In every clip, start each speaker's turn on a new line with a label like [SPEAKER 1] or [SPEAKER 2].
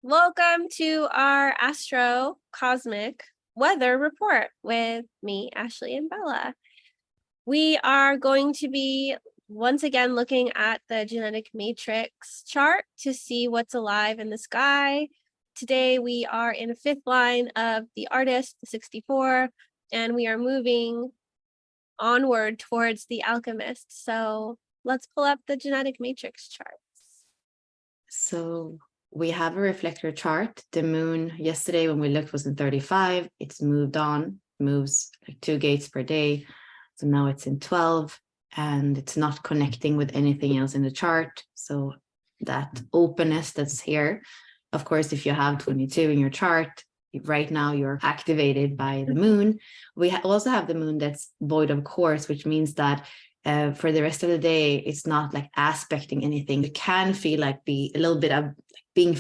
[SPEAKER 1] Welcome to our Astro Cosmic Weather Report with me, Ashley, and Bella. We are going to be once again looking at the genetic matrix chart to see what's alive in the sky. Today we are in a fifth line of the artist, the 64, and we are moving onward towards the Alchemist. So let's pull up the genetic matrix charts.
[SPEAKER 2] So we have a reflector chart. The moon yesterday when we looked was in 35. It's moved on, moves like 2 gates per day. So now it's in 12 and it's not connecting with anything else in the chart. So that openness that's here, of course, if you have 22 in your chart, right now you're activated by the moon. We also have the moon that's void of course, which means that for the rest of the day, it's not like aspecting anything. It can feel like be a little bit of being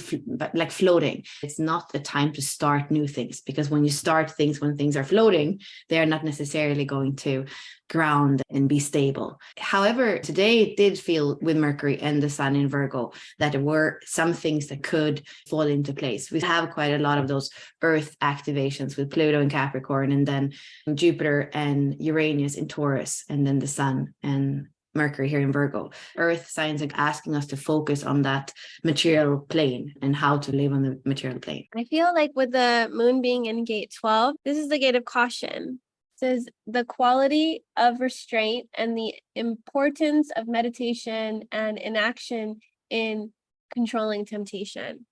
[SPEAKER 2] like floating. It's not the time to start new things, because when you start things, when things are floating, they are not necessarily going to ground and be stable. However, today it did feel with Mercury and the Sun in Virgo that there were some things that could fall into place. We have quite a lot of those Earth activations with Pluto in Capricorn, and then Jupiter and Uranus in Taurus, and then the Sun and Mercury here in Virgo. Earth signs are asking us to focus on that material plane and how to live on the material plane.
[SPEAKER 1] I feel like with the moon being in gate 12, this is the gate of caution. It says the quality of restraint and the importance of meditation and inaction in controlling temptation.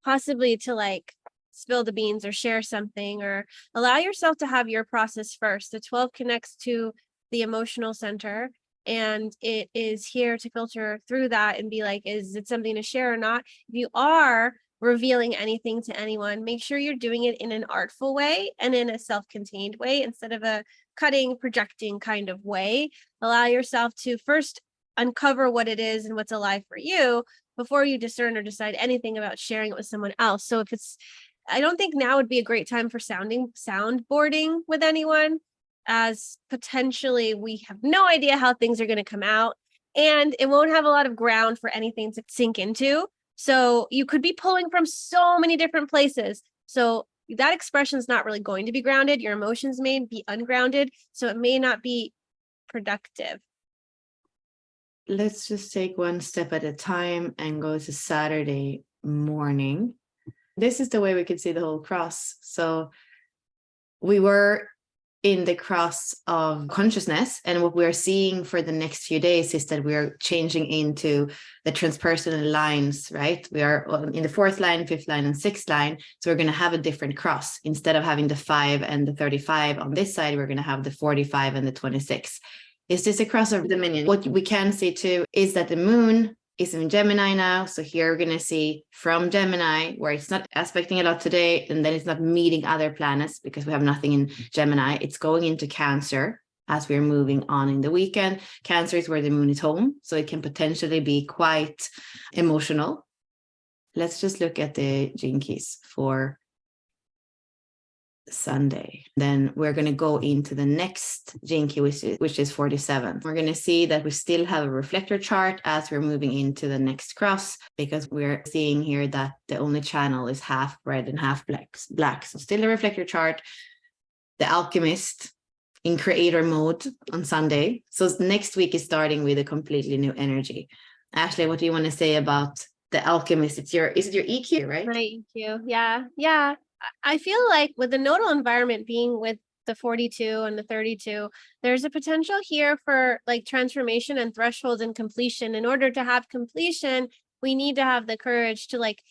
[SPEAKER 1] Possibly to like spill the beans or share something, or allow yourself to have your process first. The 12 connects to the emotional center, and it is here to filter through that and be like, is it something to share or not? If you are revealing anything to anyone, make sure you're doing it in an artful way and in a self-contained way instead of a cutting, projecting kind of way. Allow yourself to first uncover what it is and what's alive for you before you discern or decide anything about sharing it with someone else. So if it's, I don't think now would be a great time for soundboarding with anyone, as potentially we have no idea how things are going to come out, and it won't have a lot of ground for anything to sink into. So you could be pulling from so many different places. So that expression is not really going to be grounded. Your emotions may be ungrounded, so it may not be productive.
[SPEAKER 2] Let's just take one step at a time and go to Saturday morning. This is the way we could see the whole cross. So we were in the cross of consciousness, and what we're seeing for the next few days is that we are changing into the transpersonal lines, right? We are in the 4th line, 5th line, and 6th line. So we're going to have a different cross. Instead of having the 5 and the 35 on this side, we're going to have the 45 and the 26. Is this a cross of dominion? What we can see too is that the moon is in Gemini now. So here we're going to see from Gemini, where it's not aspecting a lot today, and then it's not meeting other planets because we have nothing in Gemini. It's going into Cancer as we're moving on in the weekend. Cancer is where the moon is home, so it can potentially be quite emotional. Let's just look at the gene keys for Sunday. Then we're going to go into the next gene key, which is 47. We're going to see that we still have a reflector chart as we're moving into the next cross, because we're seeing here that the only channel is half red and half black. So still a reflector chart. The Alchemist in creator mode on Sunday. So next week is starting with a completely new energy. Ashley, what do you want to say about the Alchemist? Is it your EQ, right?
[SPEAKER 1] My EQ. Yeah. I feel like with the nodal environment being with the 42 and the 32, there's a potential here for like transformation and threshold and completion. In order to have completion, we need to have the courage to like,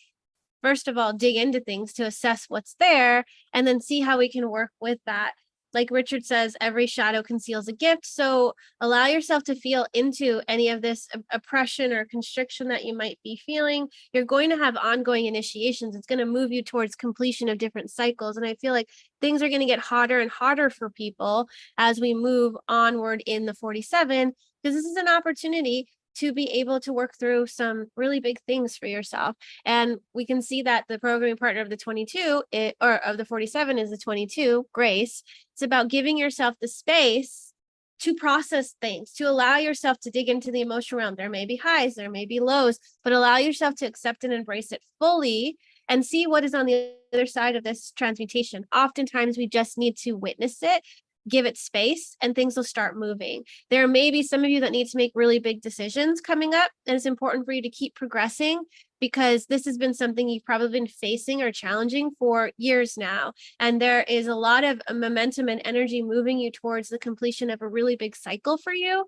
[SPEAKER 1] first of all, dig into things to assess what's there, and then see how we can work with that. Like Richard says, every shadow conceals a gift. So allow yourself to feel into any of this oppression or constriction that you might be feeling. You're going to have ongoing initiations. It's going to move you towards completion of different cycles. And I feel like things are going to get hotter and hotter for people as we move onward in the 47, because this is an opportunity to be able to work through some really big things for yourself. And we can see that the programming partner of the 22 or of the 47 is the 22, Grace. It's about giving yourself the space to process things, to allow yourself to dig into the emotional realm. There may be highs, there may be lows, but allow yourself to accept and embrace it fully and see what is on the other side of this transmutation. Oftentimes we just need to witness it, give it space, and things will start moving. There may be some of you that need to make really big decisions coming up, and it's important for you to keep progressing, because this has been something you've probably been facing or challenging for years now. And there is a lot of momentum and energy moving you towards the completion of a really big cycle for you.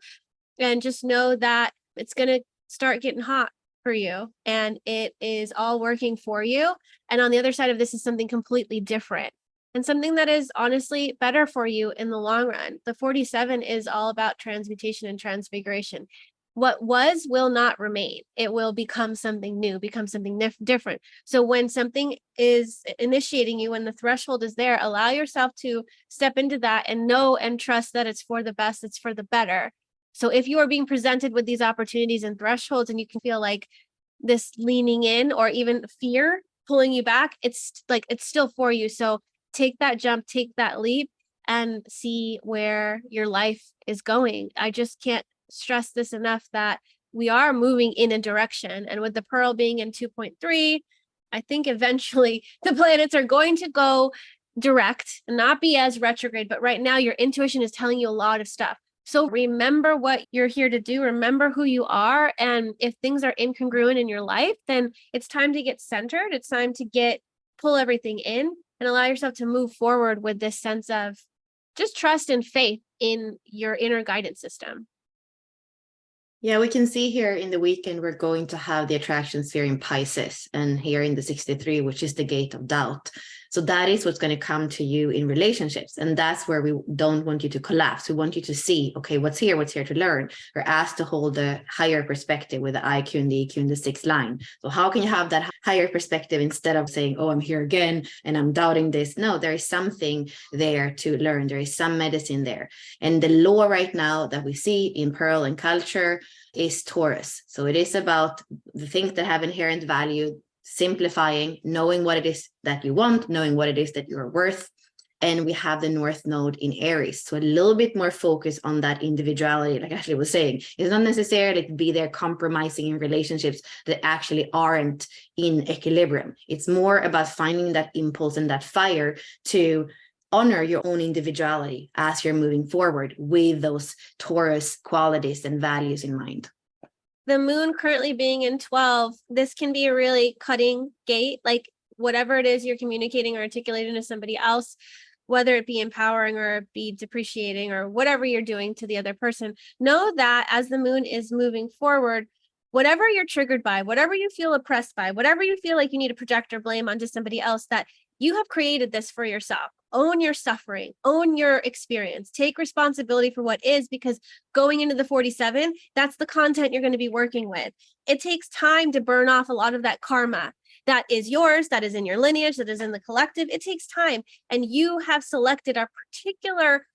[SPEAKER 1] And just know that it's going to start getting hot for you, and it is all working for you. And on the other side of this is something completely different, and something that is honestly better for you in the long run. The 47 is all about transmutation and transfiguration. What was will not remain. It will become something new, become something different. So when something is initiating you, when the threshold is there, allow yourself to step into that and know and trust that it's for the best, it's for the better. So if you are being presented with these opportunities and thresholds, and you can feel like this leaning in or even fear pulling you back, it's still for you. So take that jump, take that leap, and see where your life is going. I just can't stress this enough, that we are moving in a direction. And with the Pearl being in 2.3, I think eventually the planets are going to go direct and not be as retrograde. But right now your intuition is telling you a lot of stuff. So remember what you're here to do. Remember who you are. And if things are incongruent in your life, then it's time to get centered. It's time to pull everything in and allow yourself to move forward with this sense of just trust and faith in your inner guidance system.
[SPEAKER 2] Yeah, we can see here in the weekend, we're going to have the attraction sphere in Pisces, and here in the 63, which is the gate of doubt. So that is what's going to come to you in relationships. And that's where we don't want you to collapse. We want you to see, okay, what's here to learn. We're asked to hold a higher perspective with the IQ and the EQ in the 6th line. So how can you have that higher perspective instead of saying, oh, I'm here again and I'm doubting this? No, there is something there to learn. There is some medicine there. And the law right now that we see in Pearl and culture is Taurus. So it is about the things that have inherent value, simplifying, knowing what it is that you want, knowing what it is that you're worth. And we have the North Node in Aries. So a little bit more focus on that individuality, like Ashley was saying. It's not necessarily to be there compromising in relationships that actually aren't in equilibrium. It's more about finding that impulse and that fire to honor your own individuality as you're moving forward with those Taurus qualities and values in mind.
[SPEAKER 1] The moon currently being in 12, this can be a really cutting gate, like whatever it is you're communicating or articulating to somebody else, whether it be empowering or be depreciating or whatever you're doing to the other person. Know that as the moon is moving forward, whatever you're triggered by, whatever you feel oppressed by, whatever you feel like you need to project or blame onto somebody else, that you have created this for yourself. Own your suffering, own your experience, take responsibility for what is, because going into the 47, that's the content you're going to be working with. It takes time to burn off a lot of that karma that is yours, that is in your lineage, that is in the collective. It takes time. And you have selected a particular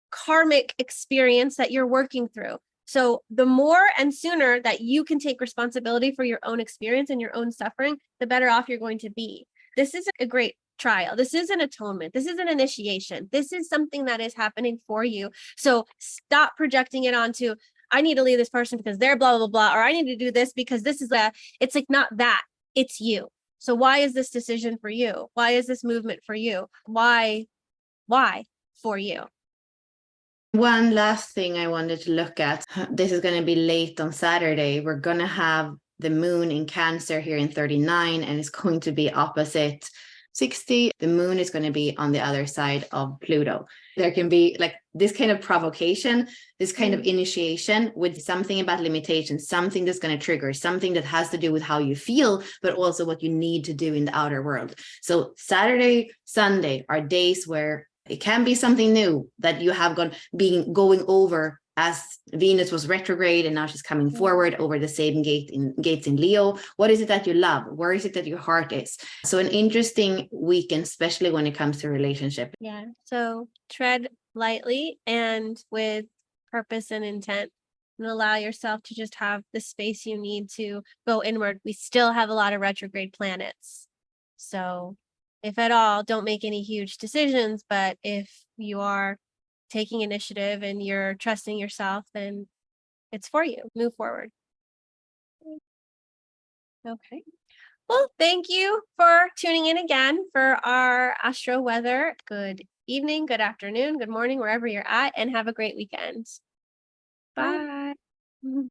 [SPEAKER 1] karmic experience that you're working through. So the more and sooner that you can take responsibility for your own experience and your own suffering, the better off you're going to be. This is a great trial. This is an atonement. This is an initiation. This is something that is happening for you. So stop projecting it onto, I need to leave this person because they're blah, blah, blah, or I need to do this because this is it's like not that, it's you. So why is this decision for you? Why is this movement for you? Why for you?
[SPEAKER 2] One last thing I wanted to look at, this is going to be late on Saturday. We're going to have the moon in Cancer here in 39, and it's going to be opposite 60. The moon is going to be on the other side of Pluto. There can be like this kind of provocation, this kind of initiation with something about limitation, something that's going to trigger, something that has to do with how you feel, but also what you need to do in the outer world. So Saturday, Sunday are days where it can be something new that you have going over, as Venus was retrograde and now she's coming forward over the same gates in Leo. What is it that you love? Where is it that your heart is? So an interesting weekend, especially when it comes to relationship.
[SPEAKER 1] Yeah. So tread lightly and with purpose and intent, and allow yourself to just have the space you need to go inward. We still have a lot of retrograde planets. So if at all, don't make any huge decisions, but if you are taking initiative and you're trusting yourself, then it's for you. Move forward. Okay. Well, thank you for tuning in again for our Astro weather. Good evening, good afternoon, good morning, wherever you're at, and have a great weekend.
[SPEAKER 2] Bye.
[SPEAKER 1] Bye.